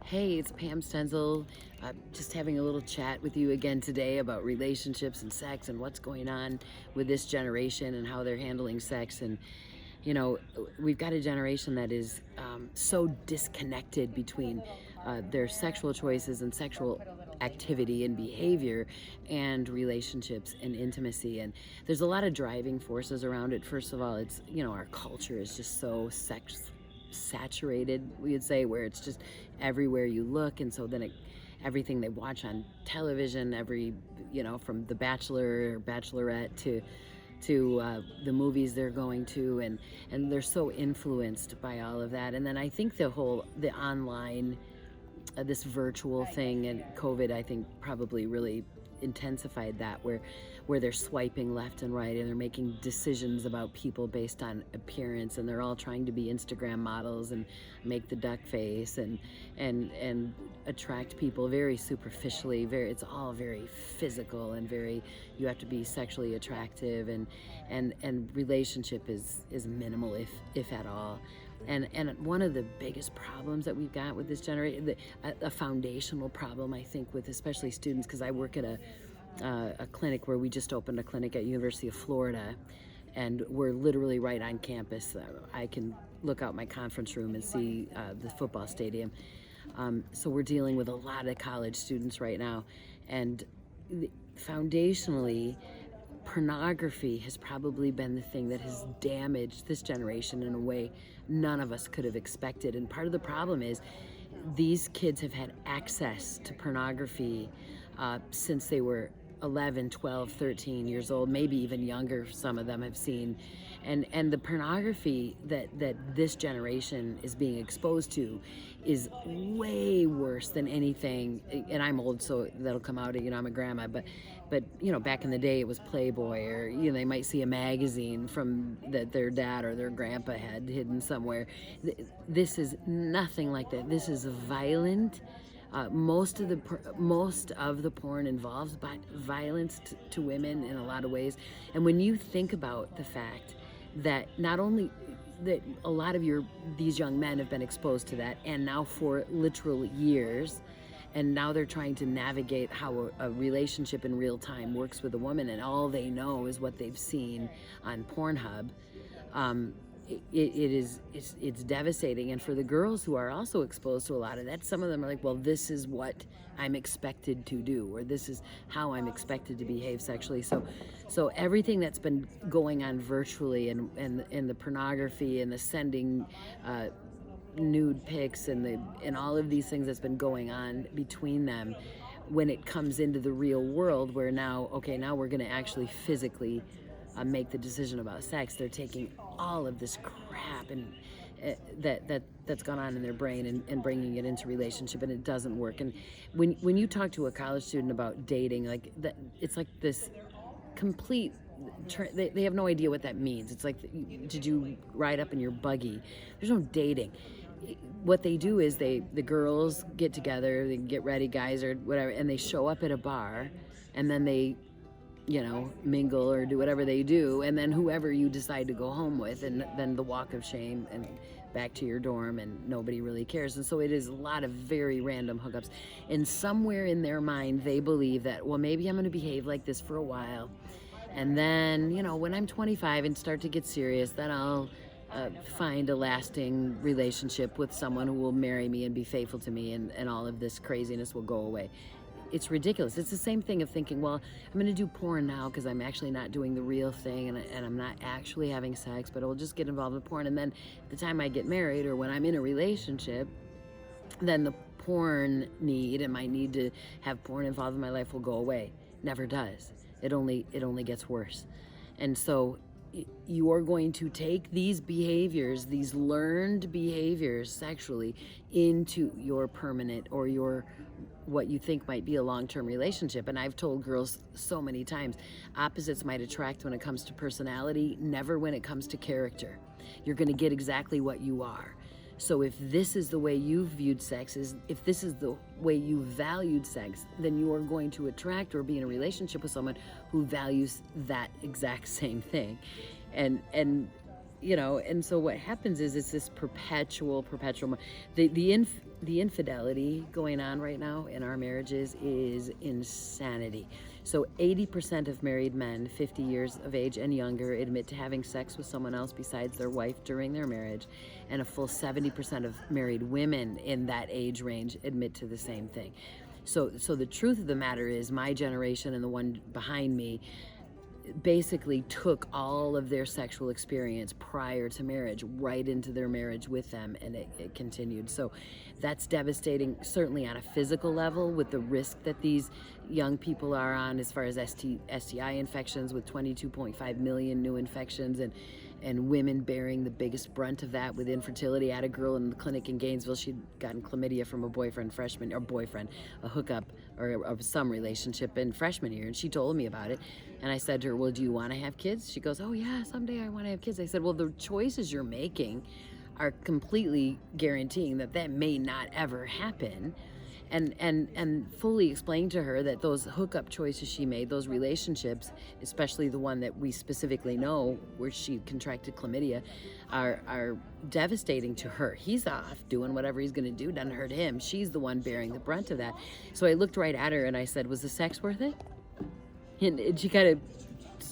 Hey, it's Pam Stenzel. Just having a little chat with you again today about relationships and sex and what's going on with this generation and how they're handling sex. And, you know, we've got a generation that is so disconnected between their sexual choices and sexual activity and behavior and relationships and intimacy. And there's a lot of driving forces around it. First of all, it's, our culture is just so sex saturated, we would say, where it's just everywhere you look. And so then everything they watch on television, from The Bachelor or Bachelorette to the movies they're going to, and they're so influenced by all of that. And then I think the online, this virtual thing, and COVID, I think, probably really intensified that, where they're swiping left and right and they're making decisions about people based on appearance, and they're all trying to be Instagram models and make the duck face and attract people very superficially. It's all very physical and very, you have to be sexually attractive, and relationship is minimal, if at all. And one of the biggest problems that we've got with this generation, a foundational problem, I think, with especially students, because I work at a clinic where we just opened a clinic at University of Florida, and we're literally right on campus. I can look out my conference room and see the football stadium. So we're dealing with a lot of college students right now, and foundationally, pornography has probably been the thing that has damaged this generation in a way none of us could have expected. And part of the problem is these kids have had access to pornography since they were 11, 12, 13 years old, maybe even younger. Some of them have seen, and the pornography that this generation is being exposed to is way worse than anything. And I'm old, so that'll come out. I'm a grandma, but back in the day, it was Playboy, or they might see a magazine from that their dad or their grandpa had hidden somewhere. This is nothing like that. This is violent. Most of the porn involves violence to women in a lot of ways. And when you think about the fact that not only that a lot of these young men have been exposed to that, and now for literal years, and now they're trying to navigate how a relationship in real time works with a woman, and all they know is what they've seen on Pornhub. It's devastating. And for the girls who are also exposed to a lot of that, some of them are like, well, this is what I'm expected to do, or this is how I'm expected to behave sexually. So everything that's been going on virtually, and the pornography and the sending nude pics and all of these things that's been going on between them, when it comes into the real world, where now we're going to actually physically make the decision about sex, they're taking all of this crap and that's gone on in their brain and bringing it into relationship, and it doesn't work. And when you talk to a college student about dating, like that, it's like this complete they have no idea what that means. It's like, did you ride up in your buggy? There's no dating. What they do is the girls get together, they get ready, guys or whatever, and they show up at a bar, and then they mingle or do whatever they do, and then whoever you decide to go home with, and then the walk of shame and back to your dorm, and nobody really cares. And so it is a lot of very random hookups, and somewhere in their mind they believe that, well, maybe I'm going to behave like this for a while, and then when I'm 25 and start to get serious, then I'll find a lasting relationship with someone who will marry me and be faithful to me, and all of this craziness will go away. It's ridiculous. It's the same thing of thinking, well, I'm going to do porn now because I'm actually not doing the real thing, and I'm not actually having sex, but I'll just get involved with porn. And then the time I get married, or when I'm in a relationship, then the porn need and my need to have porn involved in my life will go away. Never does. It only gets worse. And so you are going to take these behaviors, these learned behaviors sexually, into your permanent or your what you think might be a long-term relationship. And I've told girls so many times, opposites might attract when it comes to personality, never when it comes to character. You're going to get exactly what you are. So if this is the way you've viewed sex, if this is the way you valued sex, then you are going to attract or be in a relationship with someone who values that exact same thing. And and so what happens is it's this perpetual, the infidelity going on right now in our marriages is insanity. So 80% of married men 50 years of age and younger admit to having sex with someone else besides their wife during their marriage, and a full 70% of married women in that age range admit to the same thing. So the truth of the matter is, my generation and the one behind me basically took all of their sexual experience prior to marriage right into their marriage with them, and it continued. So that's devastating, certainly on a physical level, with the risk that these young people are on as far as STI infections, with 22.5 million new infections, and women bearing the biggest brunt of that with infertility. I had a girl in the clinic in Gainesville. She'd gotten chlamydia from a a hookup or some relationship in freshman year, and she told me about it. And I said to her, well, do you want to have kids? She goes, oh yeah, someday I want to have kids. I said, well, the choices you're making are completely guaranteeing that may not ever happen. And fully explain to her that those hookup choices she made, those relationships, especially the one that we specifically know where she contracted chlamydia, are devastating to her. He's off doing whatever he's going to do, doesn't hurt him. She's the one bearing the brunt of that. So I looked right at her and I said, was the sex worth it? And she kind of,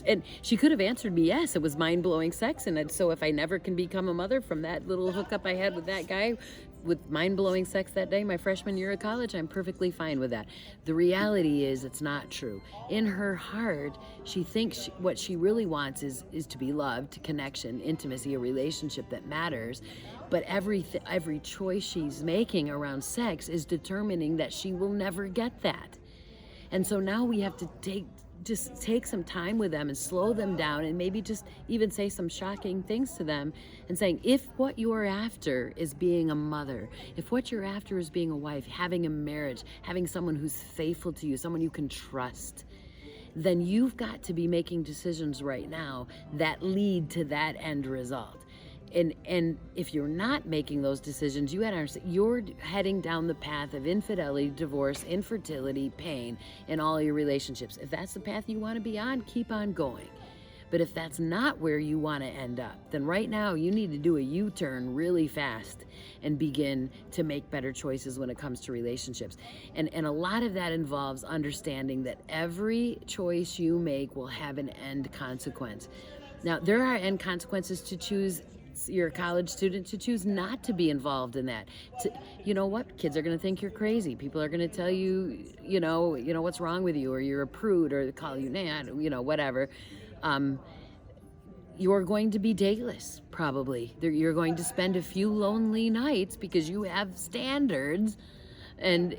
and she could have answered me, yes, it was mind-blowing sex. And so if I never can become a mother from that little hookup I had with that guy with mind-blowing sex that day, my freshman year of college, I'm perfectly fine with that. The reality is it's not true. In her heart, she thinks what she really wants is to be loved, connection, intimacy, a relationship that matters. But every choice she's making around sex is determining that she will never get that. And so now we have to take some time with them and slow them down, and maybe just even say some shocking things to them and saying, if what you're after is being a mother, if what you're after is being a wife, having a marriage, having someone who's faithful to you, someone you can trust, then you've got to be making decisions right now that lead to that end result. And if you're not making those decisions, you're heading down the path of infidelity, divorce, infertility, pain in all your relationships. If that's the path you want to be on, keep on going. But if that's not where you want to end up, then right now you need to do a U-turn really fast and begin to make better choices when it comes to relationships. And a lot of that involves understanding that every choice you make will have an end consequence. Now, there are end consequences to choose. You're a college student, to choose not to be involved in that. You know what? Kids are going to think you're crazy. People are going to tell you, what's wrong with you, or you're a prude, or call you whatever. You're going to be dateless, probably. You're going to spend a few lonely nights because you have standards. And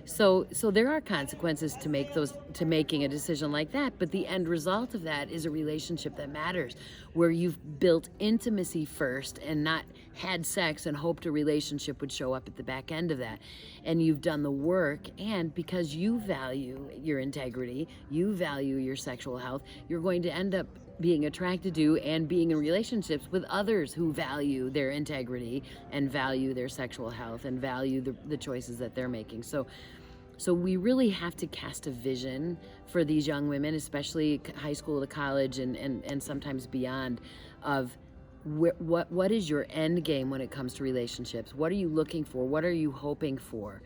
so there are consequences to making a decision like that, but the end result of that is a relationship that matters, where you've built intimacy first and not had sex and hoped a relationship would show up at the back end of that. And you've done the work, and because you value your integrity, you value your sexual health, you're going to end up being attracted to and being in relationships with others who value their integrity and value their sexual health and value the choices that they're making. So we really have to cast a vision for these young women, especially high school to college and sometimes beyond, of what is your end game when it comes to relationships? What are you looking for? What are you hoping for?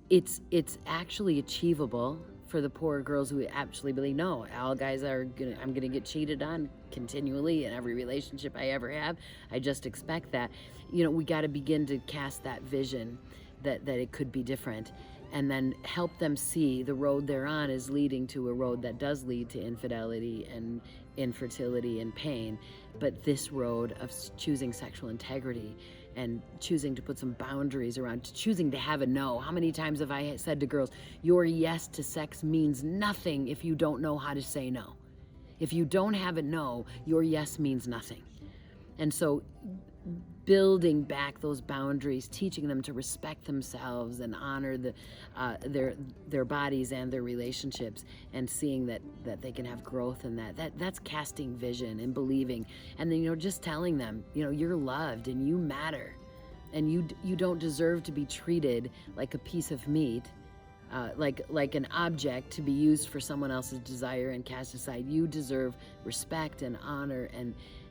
It's actually achievable for the poor girls who actually believe, no, all guys I'm gonna get cheated on continually in every relationship I ever have. I just expect that. We got to begin to cast that vision that it could be different, and then help them see the road they're on is leading to a road that does lead to infidelity and infertility and pain. But this road of choosing sexual integrity and choosing to put some boundaries around, choosing to have a no. How many times have I said to girls, your yes to sex means nothing if you don't know how to say no. If you don't have a no, your yes means nothing. And so building back those boundaries, teaching them to respect themselves and honor their bodies and their relationships, and seeing that they can have growth in that's casting vision and believing. And then just telling them, you're loved and you matter, and you don't deserve to be treated like a piece of meat, like an object to be used for someone else's desire and cast aside. You deserve respect and honor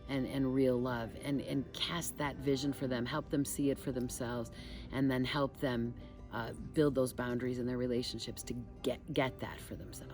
and real love, and cast that vision for them, help them see it for themselves, and then help them build those boundaries in their relationships to get that for themselves.